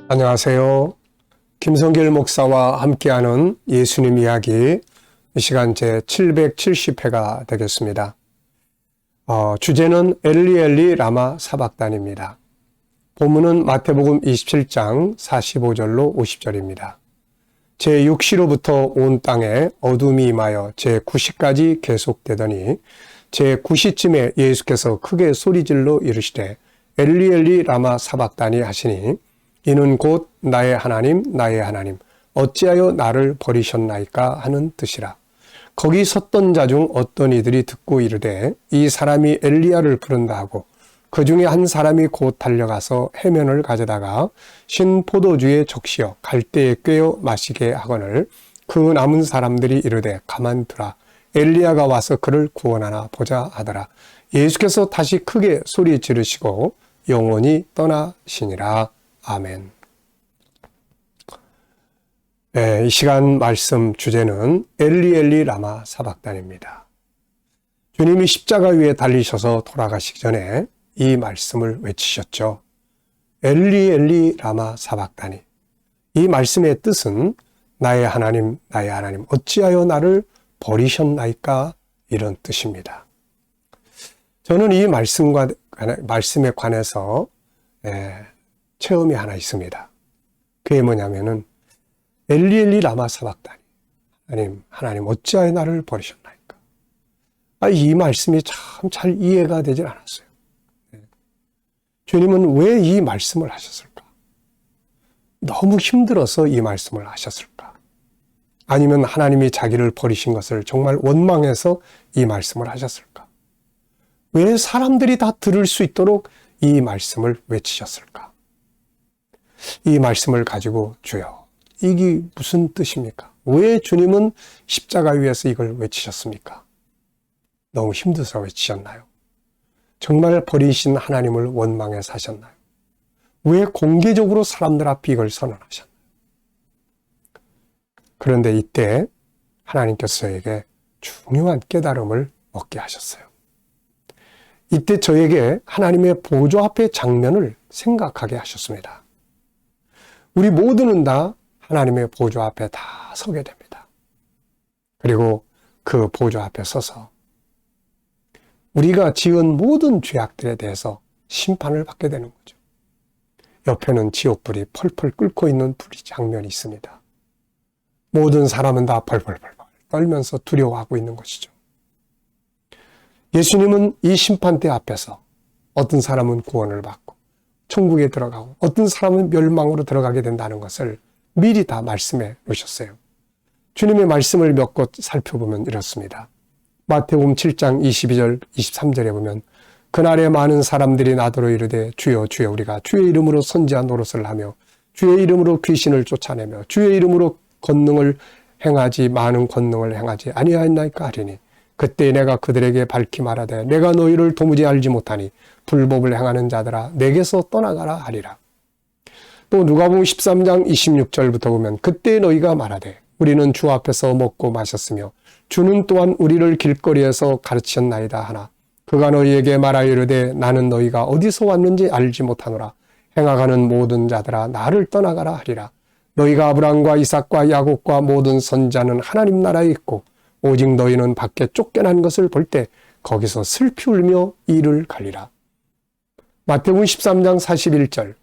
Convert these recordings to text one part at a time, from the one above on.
안녕하세요. 김성길 목사와 함께하는 예수님 이야기, 이 시간 제 770회가 되겠습니다. 주제는 엘리 엘리 라마 사박단입니다. 본문은 마태복음 27장 45절로 50절입니다. 제6시로부터 온 땅에 어둠이 임하여 제9시까지 계속되더니 제9시쯤에 예수께서 크게 소리질러 이르시되 엘리 엘리 라마 사박단이 하시니 이는 곧 나의 하나님 나의 하나님 어찌하여 나를 버리셨나이까 하는 뜻이라. 거기 섰던 자 중 어떤 이들이 듣고 이르되 이 사람이 엘리야를 부른다 하고 그 중에 한 사람이 곧 달려가서 해면을 가져다가 신 포도주에 적시어 갈대에 꿰어 마시게 하거늘 그 남은 사람들이 이르되 가만두라 엘리야가 와서 그를 구원하나 보자 하더라. 예수께서 다시 크게 소리 지르시고 영원히 떠나시니라. 아멘. 네, 이 시간 말씀 주제는 엘리 엘리 라마 사박단입니다. 주님이 십자가 위에 달리셔서 돌아가시기 전에 이 말씀을 외치셨죠. 엘리 엘리 라마 사박단이. 이 말씀의 뜻은 나의 하나님 나의 하나님 어찌하여 나를 버리셨나이까 이런 뜻입니다. 저는 이 말씀에 관해서 체험이 하나 있습니다. 그게 뭐냐면은 엘리 엘리 라마 사박단이 하나님 어찌하여 나를 버리셨나이까. 이 말씀이 참 잘 이해가 되질 않았어요. 주님은 왜 이 말씀을 하셨을까? 너무 힘들어서 이 말씀을 하셨을까? 아니면 하나님이 자기를 버리신 것을 정말 원망해서 이 말씀을 하셨을까? 왜 사람들이 다 들을 수 있도록 이 말씀을 외치셨을까? 이 말씀을 가지고 주여, 이게 무슨 뜻입니까? 왜 주님은 십자가 위에서 이걸 외치셨습니까? 너무 힘들어서 외치셨나요? 정말 버리신 하나님을 원망해서 하셨나요? 왜 공개적으로 사람들 앞에 이걸 선언하셨나요? 그런데 이때 하나님께서 저에게 중요한 깨달음을 얻게 하셨어요. 이때 저에게 하나님의 보좌 앞의 장면을 생각하게 하셨습니다. 우리 모두는 다 하나님의 보좌 앞에 다 서게 됩니다. 그리고 그 보좌 앞에 서서 우리가 지은 모든 죄악들에 대해서 심판을 받게 되는 거죠. 옆에는 지옥불이 펄펄 끓고 있는 불이 장면이 있습니다. 모든 사람은 다 벌벌벌 떨면서 두려워하고 있는 것이죠. 예수님은 이 심판대 앞에서 어떤 사람은 구원을 받고 천국에 들어가고 어떤 사람은 멸망으로 들어가게 된다는 것을 미리 다 말씀해 놓으셨어요. 주님의 말씀을 몇 곳 살펴보면 이렇습니다. 마태복음 7장 22절 23절에 보면 그날에 많은 사람들이 나더러 이르되 주여 주여 우리가 주의 이름으로 선지한 노릇을 하며 주의 이름으로 귀신을 쫓아내며 주의 이름으로 많은 권능을 행하지 아니하였나이까 하리니 그때 내가 그들에게 밝히 말하되 내가 너희를 도무지 알지 못하니 불법을 행하는 자들아 내게서 떠나가라 하리라. 또 누가복음 13장 26절부터 보면 그때 너희가 말하되 우리는 주 앞에서 먹고 마셨으며 주는 또한 우리를 길거리에서 가르치셨나이다 하나 그가 너희에게 말하여 이르되 나는 너희가 어디서 왔는지 알지 못하노라. 행하가는 모든 자들아 나를 떠나가라 하리라. 너희가 아브라함과 이삭과 야곱과 모든 선지자는 하나님 나라에 있고 오직 너희는 밖에 쫓겨난 것을 볼 때 거기서 슬피 울며 이를 갈리라. 마태복음 13장 41절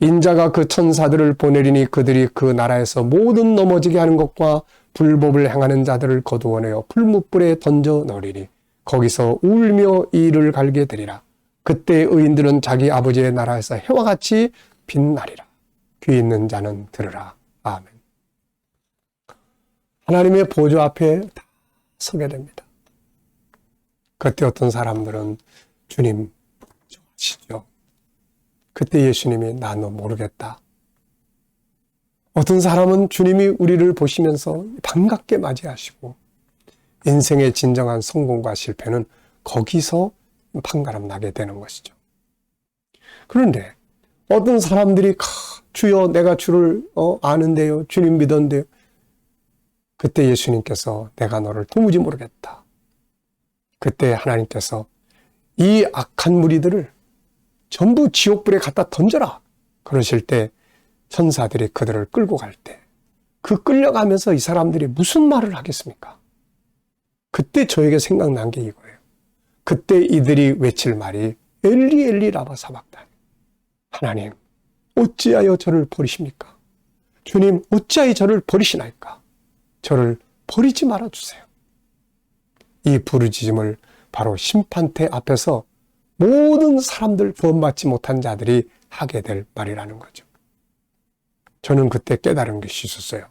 인자가 그 천사들을 보내리니 그들이 그 나라에서 모든 넘어지게 하는 것과 불법을 행하는 자들을 거두어내어 풀무불에 던져 넣으리니 거기서 울며 이를 갈게 되리라. 그때 의인들은 자기 아버지의 나라에서 해와 같이 빛나리라. 귀 있는 자는 들으라. 아멘. 하나님의 보좌 앞에 다 서게 됩니다. 그때 어떤 사람들은 주님 좋아하시죠. 그때 예수님이 나 너 모르겠다. 어떤 사람은 주님이 우리를 보시면서 반갑게 맞이하시고 인생의 진정한 성공과 실패는 거기서 판가름 나게 되는 것이죠. 그런데 어떤 사람들이 주여 내가 주를 아는데요. 주님 믿었는데요. 그때 예수님께서 내가 너를 도무지 모르겠다. 그때 하나님께서 이 악한 무리들을 전부 지옥불에 갖다 던져라. 그러실 때 천사들이 그들을 끌고 갈 때 그 끌려가면서 이 사람들이 무슨 말을 하겠습니까? 그때 저에게 생각난 게 이거예요. 그때 이들이 외칠 말이 엘리 엘리 라마 사박다니. 하나님, 어찌하여 저를 버리십니까? 주님, 어찌하여 저를 버리시나이까? 저를 버리지 말아주세요. 이 부르짖음을 바로 심판대 앞에서 모든 사람들, 구원받지 못한 자들이 하게 될 말이라는 거죠. 저는 그때 깨달은 것이 있었어요.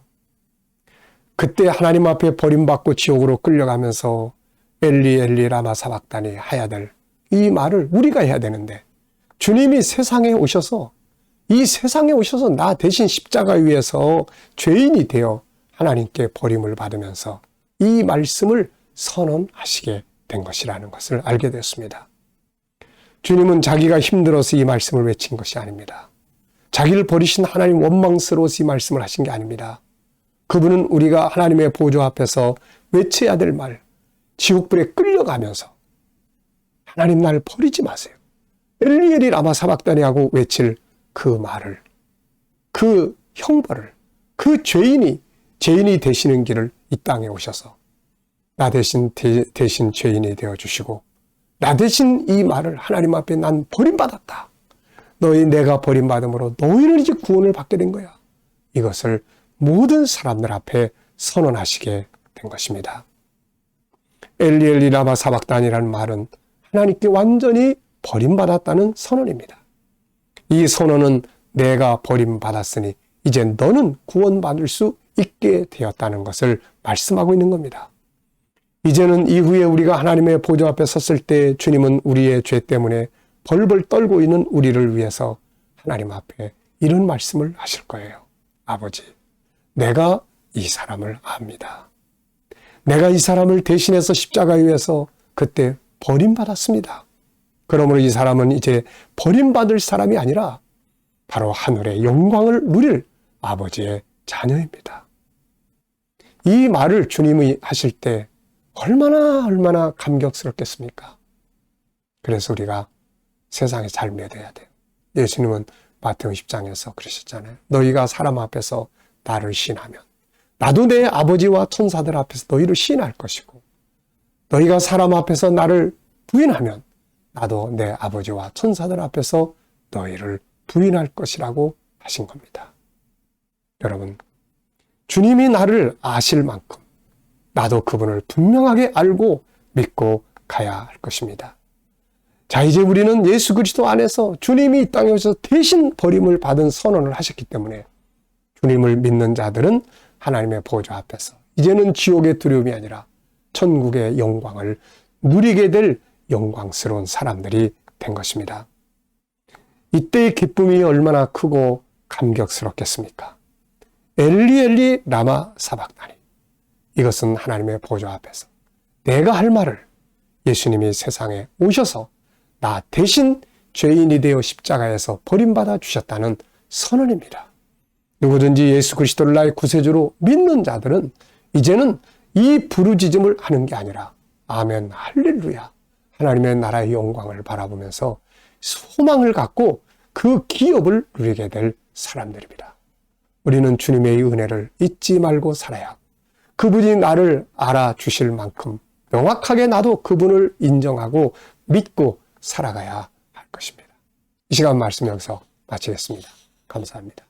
그때 하나님 앞에 버림받고 지옥으로 끌려가면서 엘리 엘리 라마 사박다니 해야 될 이 말을 우리가 해야 되는데, 주님이 세상에 오셔서 이 세상에 오셔서 나 대신 십자가 위에서 죄인이 되어 하나님께 버림을 받으면서 이 말씀을 선언하시게 된 것이라는 것을 알게 됐습니다. 주님은 자기가 힘들어서 이 말씀을 외친 것이 아닙니다. 자기를 버리신 하나님 원망스러워서 이 말씀을 하신 게 아닙니다. 그분은 우리가 하나님의 보좌 앞에서 외쳐야 될 말, 지옥불에 끌려가면서 하나님 날 버리지 마세요. 엘리 엘리 라마 사박다니 하고 외칠 그 말을, 그 형벌을, 그 죄인이 되시는 길을 이 땅에 오셔서 나 대신 죄인이 되어주시고, 나 대신 이 말을 하나님 앞에 난 버림받았다. 내가 버림받음으로 너희는 이제 구원을 받게 된 거야. 이것을 모든 사람들 앞에 선언하시게 된 것입니다. 엘리 엘리 라마 사박다니라는 말은 하나님께 완전히 버림받았다는 선언입니다. 이 선언은 내가 버림받았으니 이제 너는 구원받을 수 있게 되었다는 것을 말씀하고 있는 겁니다. 이제는 이후에 우리가 하나님의 보좌 앞에 섰을 때 주님은 우리의 죄 때문에 벌벌 떨고 있는 우리를 위해서 하나님 앞에 이런 말씀을 하실 거예요. 아버지, 내가 이 사람을 압니다. 내가 이 사람을 대신해서 십자가에 위해서 그때 버림받았습니다. 그러므로 이 사람은 이제 버림받을 사람이 아니라 바로 하늘의 영광을 누릴 아버지의 자녀입니다. 이 말을 주님이 하실 때 얼마나 감격스럽겠습니까? 그래서 우리가 세상에 잘 매여야 돼요. 예수님은 마태복음 10장에서 그러셨잖아요. 너희가 사람 앞에서 나를 시인하면 나도 내 아버지와 천사들 앞에서 너희를 시인할 것이고, 너희가 사람 앞에서 나를 부인하면 나도 내 아버지와 천사들 앞에서 너희를 부인할 것이라고 하신 겁니다. 여러분, 주님이 나를 아실 만큼 나도 그분을 분명하게 알고 믿고 가야 할 것입니다. 자, 이제 우리는 예수 그리스도 안에서 주님이 이 땅에 오셔서 대신 버림을 받은 선언을 하셨기 때문에 주님을 믿는 자들은 하나님의 보좌 앞에서 이제는 지옥의 두려움이 아니라 천국의 영광을 누리게 될 영광스러운 사람들이 된 것입니다. 이때의 기쁨이 얼마나 크고 감격스럽겠습니까? 엘리 엘리 라마 사박다니. 이것은 하나님의 보좌 앞에서 내가 할 말을 예수님이 세상에 오셔서 나 대신 죄인이 되어 십자가에서 버림받아 주셨다는 선언입니다. 누구든지 예수 그리스도를 나의 구세주로 믿는 자들은 이제는 이 부르짖음을 하는 게 아니라 아멘 할렐루야 하나님의 나라의 영광을 바라보면서 소망을 갖고 그 기업을 누리게 될 사람들입니다. 우리는 주님의 은혜를 잊지 말고 살아야 하고, 그분이 나를 알아주실 만큼 명확하게 나도 그분을 인정하고 믿고 살아가야 할 것입니다. 이 시간 말씀 여기서 마치겠습니다. 감사합니다.